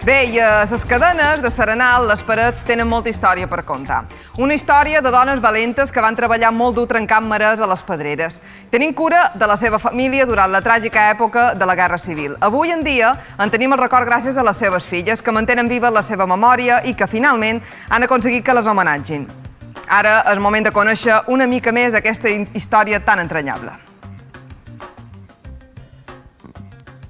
Bé, i a les cadenes de Serenal, les parets tenen molta història per contar. Una història de dones valentes que van treballar molt dur trencant marès a les pedreres, tenint cura de la seva família durant la tràgica època de la Guerra Civil. Avui en dia en tenim el record gràcies a les seves filles, que mantenen viva la seva memòria i que finalment han aconseguit que les homenatgin. Ara és moment de conèixer una mica més aquesta història tan entranyable.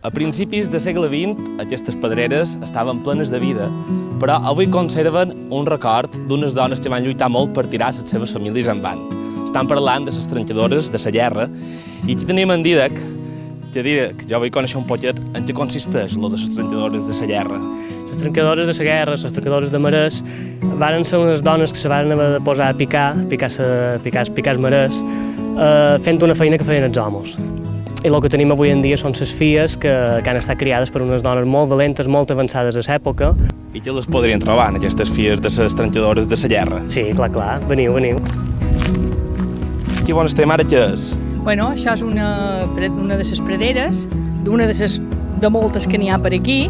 A principis del segle XX, aquestes pedreres estaven plenes de vida, però avui conserven un record d'unes dones que van lluitar molt per tirar les seves famílies endavant. Estan parlant de les trenxadores de la guerra, i aquí tenim en Dídac, que jo vull conèixer un poquet en què consisteix lo de les trenxadores de la guerra. Les trencadores de la guerra, les trencadores de marès, van ser unes dones que se van haver de posar a picar marès, fent una feina que feien els homes. I el que tenim avui en dia són les filles que han estat criades per unes dones molt valentes, molt avançades a l'època. I que les podrien trobar, aquestes filles de les trenxadores de la guerra? Sí, clar, veniu. Aquí on estem ara, què és? Bueno, això és una de les praderes, de moltes que n'hi ha per aquí,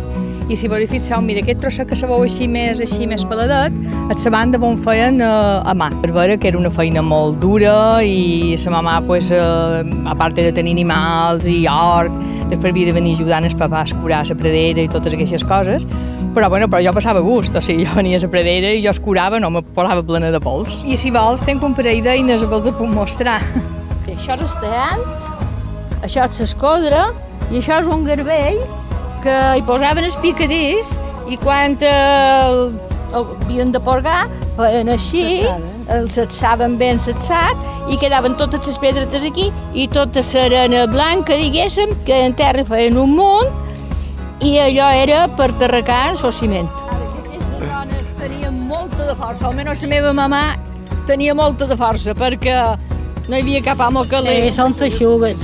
i si vos hi fixeu, mira, aquest trosset que se veu així més peladet, és la banda on feien a mà. Per veure que era una feina molt dura i la mamà, a part de tenir animals i hort, després havia de venir ajudant els papàs a curar la pradera i totes aquestes coses, però jo passava gust, o sigui, jo venia a la pradera i jo es curava, no me posava plena de pols. I si vols, tenc un parell d'eines a vos de puc mostrar. Això és estant, això és l'escodra i això és un garbell que hi posaven els picadís i quan el havien de porgar feien així, el setsaven ben setsat i quedaven totes les pedres aquí i tota l'arena blanca, diguéssim, que en terra feien un munt i allò era per terracar el ciment. Aquestes dones tenien molta de força, almenys la meva mamà tenia molta de força perquè no hi havia cap home que li... Sí, són feixugues,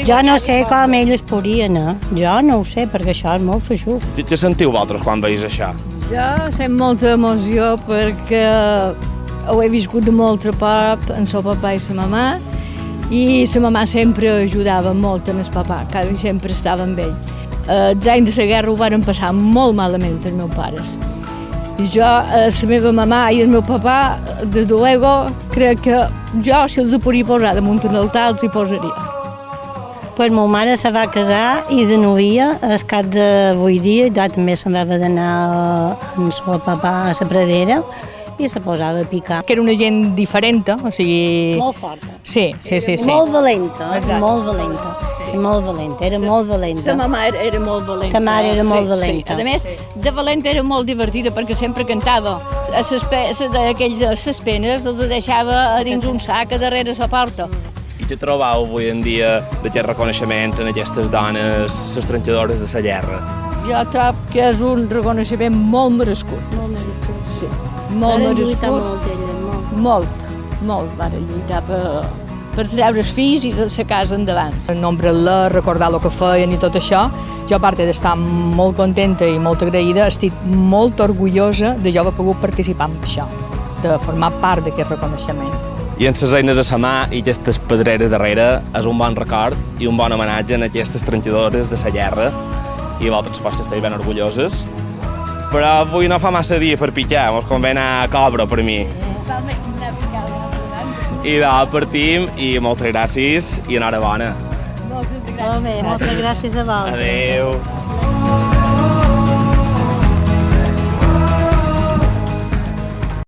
Jo no sé com elles podien, Jo no ho sé, perquè això és molt feixuc. Què sentiu vosaltres quan veus això? Jo sent molta emoció perquè ho he viscut de molt a prop amb el papà i la mamà i la mamà sempre ajudava molt en el papà, quasi sempre estava amb ell. Els anys de la guerra ho van passar molt malament els meus pares. I jo, la meva mamà i el meu papà, des de luego, crec que jo, si els podia posar damunt un altar, els hi posaria. Pues ma mare se va casar i de novia, al cap de 8 dies, jo també se'n va d'anar amb el seu papà a la pradera i se posava a picar. Que era una gent diferent, o sigui... Molt forta. Sí. Molt valenta, molt valenta. Era molt valenta. La mamà era molt valenta. Ta mare era molt valenta. Sí. A més, de valenta era molt divertida perquè sempre cantava. Les penes els deixava a dins un sac a darrere la porta. I què trobeu avui en dia d'aquest reconeixement en aquestes dones, les trenxadores de la guerra? Jo trobo que és un reconeixement molt merescut. Molt merescut. Sí, molt merescut. Molt. Molt. Varen lluitar per treure els fills i la casa endavant. Nombrar-la, recordar el que feien i tot això, jo a part d'estar molt contenta i molt agraïda, estic molt orgullosa de jo haver pogut participar en això, de formar part d'aquest reconeixement. I en les eines a la mà i aquestes pedreres darrere és un bon record i un bon homenatge a aquestes trenxadores de la guerra i vosaltres suposo que esteu ben orgulloses. Però avui no fa massa dia per picar, mos convé anar a Cobra per mi. I partim i moltes gràcies i enhorabona. Molt bé, moltes gràcies a vosaltres. Adéu.